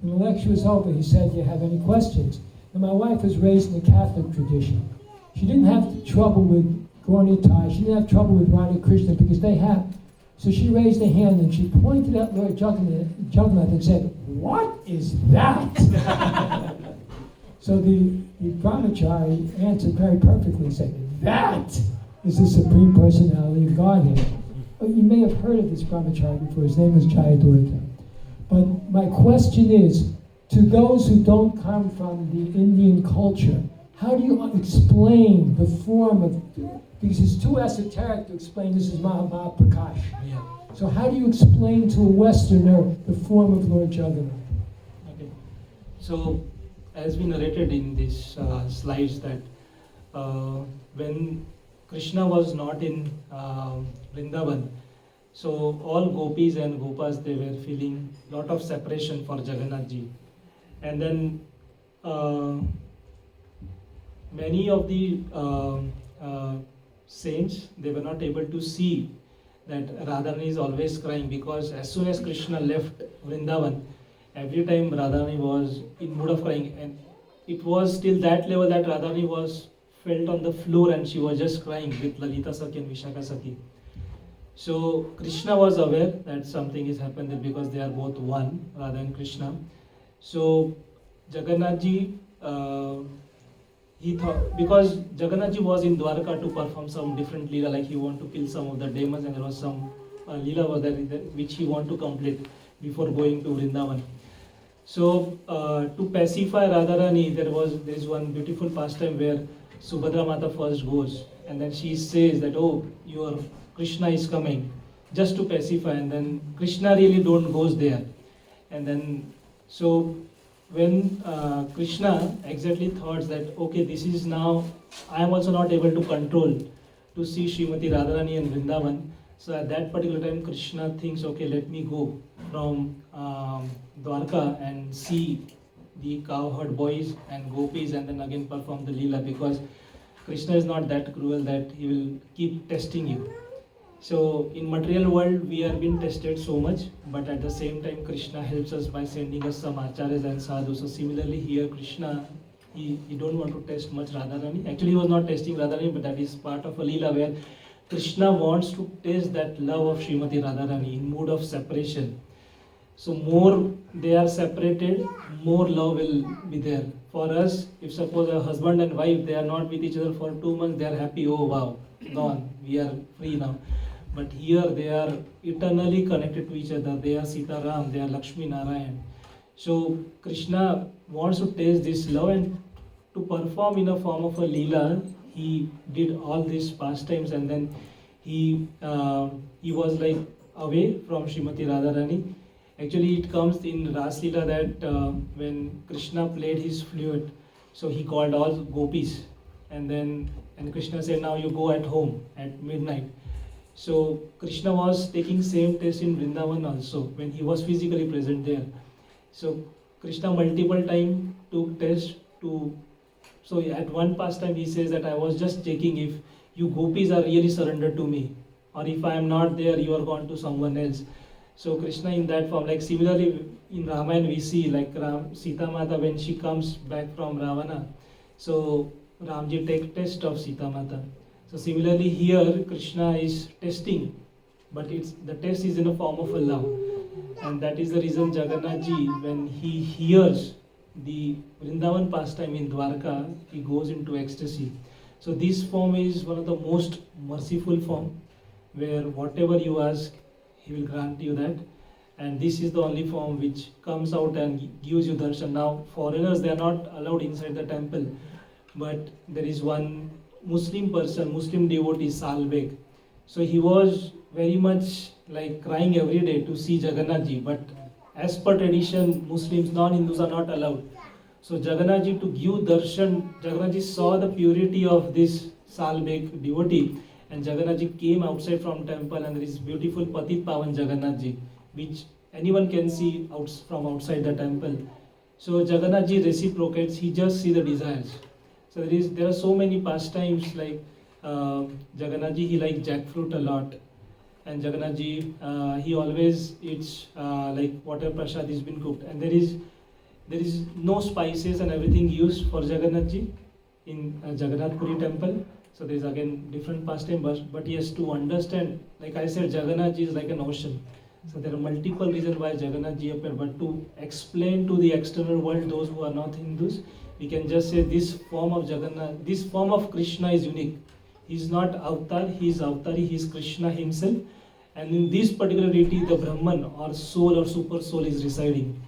When the lecture was over, he said, do you have any questions? And my wife was raised in the Catholic tradition. She didn't have trouble with Gauri Thai. She didn't have trouble with Radha Krishna because they have. So she raised a hand and she pointed at Lord Jagannath and said, what is that? So the brahmachari answered very perfectly, saying, that is the Supreme Personality of Godhead. Oh, you may have heard of this brahmachari before. His name was Jayadurga. But my question is, to those who don't come from the Indian culture, how do you explain the form of, because it's too esoteric to explain this is Mahaprakash. Yeah. So how do you explain to a Westerner the form of Lord Jagannath? Okay. So, as we narrated in these slides, that when Krishna was not in Vrindavan, so all gopis and gopas, they were feeling lot of separation for Jagannath ji. And then many of the saints, they were not able to see that Radharani is always crying, because as soon as Krishna left Vrindavan, every time Radharani was in mood of crying, and it was till that level that Radharani was felt on the floor and she was just crying with Lalita Sakhi and Vishaka Sakhi. So Krishna was aware that something is happened because they are both one, Radha and Krishna. So Jagannath ji, he thought, because Jagannath ji was in Dwarka to perform some different leela, like he wanted to kill some of the demons, and there was some leela was there which he wanted to complete before going to Vrindavan. So to pacify Radharani, there is one beautiful pastime where Subhadra Mata first goes, and then she says that, oh, your Krishna is coming, just to pacify, and then Krishna really don't goes there. And then, so when Krishna exactly thought that, okay, this is now, I am also not able to control to see Srimati Radharani and Vrindavan. So at that particular time, Krishna thinks, okay, let me go from Dwarka and see the cowherd boys and gopis and then again perform the Leela, because Krishna is not that cruel that he will keep testing you. So in material world, we are being tested so much, but at the same time, Krishna helps us by sending us some acharyas and sadhus. So similarly here, Krishna, he don't want to test much Radharani. Actually, he was not testing Radharani, but that is part of a Leela where Krishna wants to taste that love of Srimati Radharani in mood of separation. So more they are separated, more love will be there. For us, if suppose a husband and wife, they are not with each other for 2 months, they are happy, oh wow, gone, we are free now. But here they are eternally connected to each other. They are Sita Ram, they are Lakshmi Narayan. So Krishna wants to taste this love, and to perform in a form of a Leela, he did all these pastimes, and then he was like away from Srimati Radharani. Actually, it comes in Ras Leela that when Krishna played his flute, so he called all gopis, and Krishna said, "Now you go at home at midnight." So Krishna was taking same test in Vrindavan also when he was physically present there. So Krishna multiple time took test to. So at one pastime he says that I was just checking if you gopis are really surrendered to me, or if I am not there, you are gone to someone else. So Krishna in that form, like similarly in Ramayana we see like Sita Mata when she comes back from Ravana. So Ramji take test of Sita Mata. So similarly here Krishna is testing, but the test is in a form of a love. And that is the reason Jagannath Ji, when he hears the Vrindavan pastime in Dwarka, he goes into ecstasy. So this form is one of the most merciful form, where whatever you ask, he will grant you that. And this is the only form which comes out and gives you darshan. Now foreigners, they are not allowed inside the temple, but there is one Muslim person, Muslim devotee, Salbek. So he was very much like crying every day to see Jagannath Ji, but as per tradition, Muslims, non-Hindus are not allowed. So Jagannath Ji, to give darshan, Jagannath Ji saw the purity of this Salbek devotee, and Jagannath Ji came outside from temple, and there is beautiful Patit Pavan Jagannath Ji, which anyone can see from outside the temple. So Jagannath Ji reciprocates, he just see the desires. So there are so many pastimes like Jagannath Ji, he likes jackfruit a lot. And Jagannath Ji, he always eats like water prasad is been cooked. And there is no spices and everything used for Jagannath Ji in Jagannath Puri temple. So there is again different pastime, but yes, to understand, like I said, Jagannath Ji is like an ocean. So there are multiple reasons why Jagannath Ji appeared, but to explain to the external world, those who are not Hindus, we can just say this form of Jagannath, this form of Krishna is unique. He is not avatar, he is avatari, he is Krishna himself. And in this particular deity, the Brahman or soul or super soul is residing.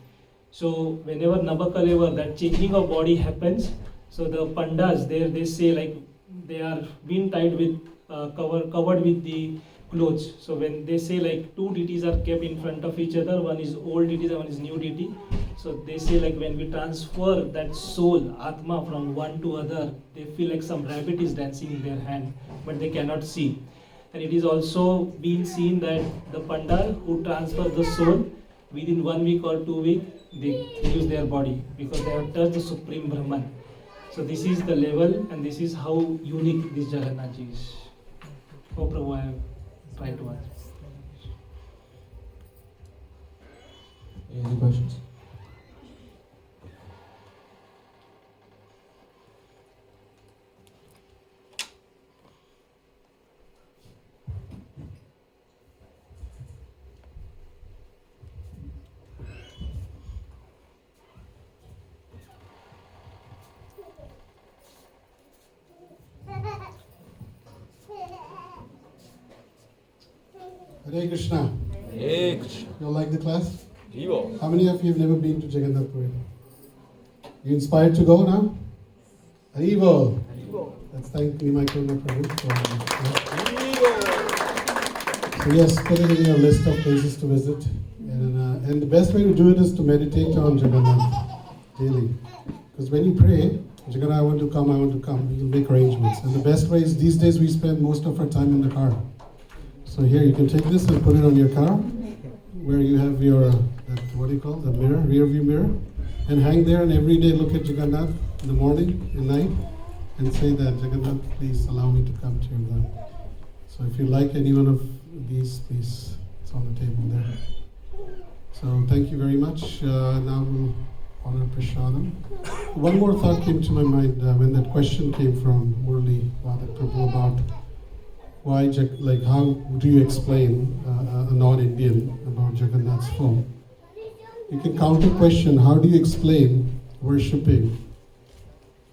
So whenever Navakaleva, that changing of body happens, so the Pandas, they say like they are being tied with, covered with the clothes. So when they say like two deities are kept in front of each other, one is old deity and one is new deity. So they say like when we transfer that soul, Atma, from one to other, they feel like some rabbit is dancing in their hand, but they cannot see. And it is also been seen that the Pandal who transfer the soul, within 1 week or 2 weeks, they lose their body because they have touched the Supreme Brahman. So this is the level, and this is how unique this Jagannath Ji is. Hope Prabhu I have tried to answer. Any other questions? Hare Krishna. Hare Krishna. You all like the class? Jivo. How many of you have never been to Jagannath Puri? You inspired to go now? Haribo. Let's thank Nimai Karuna Prabhu for So yes, put it in your list of places to visit. And the best way to do it is to meditate on Jagannath daily. Because when you pray, Jagannath, I want to come, you'll make arrangements. And the best way is these days we spend most of our time in the car. So here you can take this and put it on your car, where you have your, what do you call it, the mirror, rear view mirror, and hang there and every day look at Jagannath in the morning and night and say that, Jagannath, please allow me to come to your love. So if you like any one of these, please, it's on the table there. So thank you very much. Now we'll honor Prashadam. One more thought came to my mind when that question came from Murli Vadak Prabhu about like how do you explain a non-Indian about Jagannath's form? You can counter question, how do you explain worshipping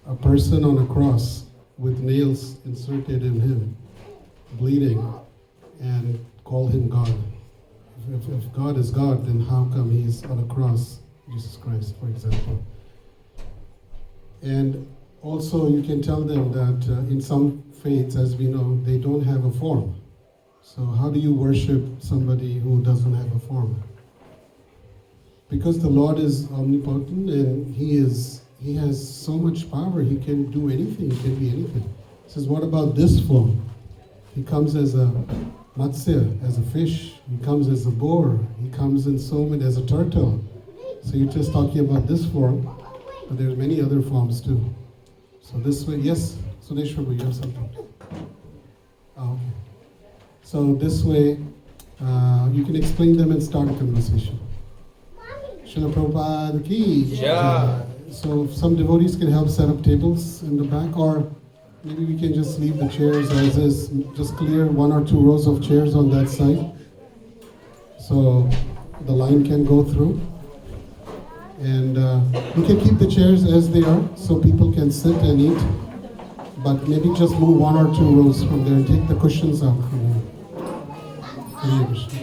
a person on a cross with nails inserted in him, bleeding, and call him God? If God is God, then how come he's on a cross, Jesus Christ, for example? And also you can tell them that in some faiths, as we know, they don't have a form. So how do you worship somebody who doesn't have a form? Because the Lord is omnipotent and He has so much power, He can do anything, He can be anything. He says, what about this form? He comes as a matsya, as a fish. He comes as a boar. He comes in so many, as a turtle. So you're just talking about this form, but there's many other forms too. So this way, yes, Suneshwar, you have something? Oh, okay. So this way, you can explain them and start a conversation. Srila Prabhupada ki jai. So some devotees can help set up tables in the back, or maybe we can just leave the chairs as is, just clear 1 or 2 rows of chairs on that side, so the line can go through. And we can keep the chairs as they are, so people can sit and eat, but maybe just move 1 or 2 rows from there and take the cushions out from there. Hare Krishna.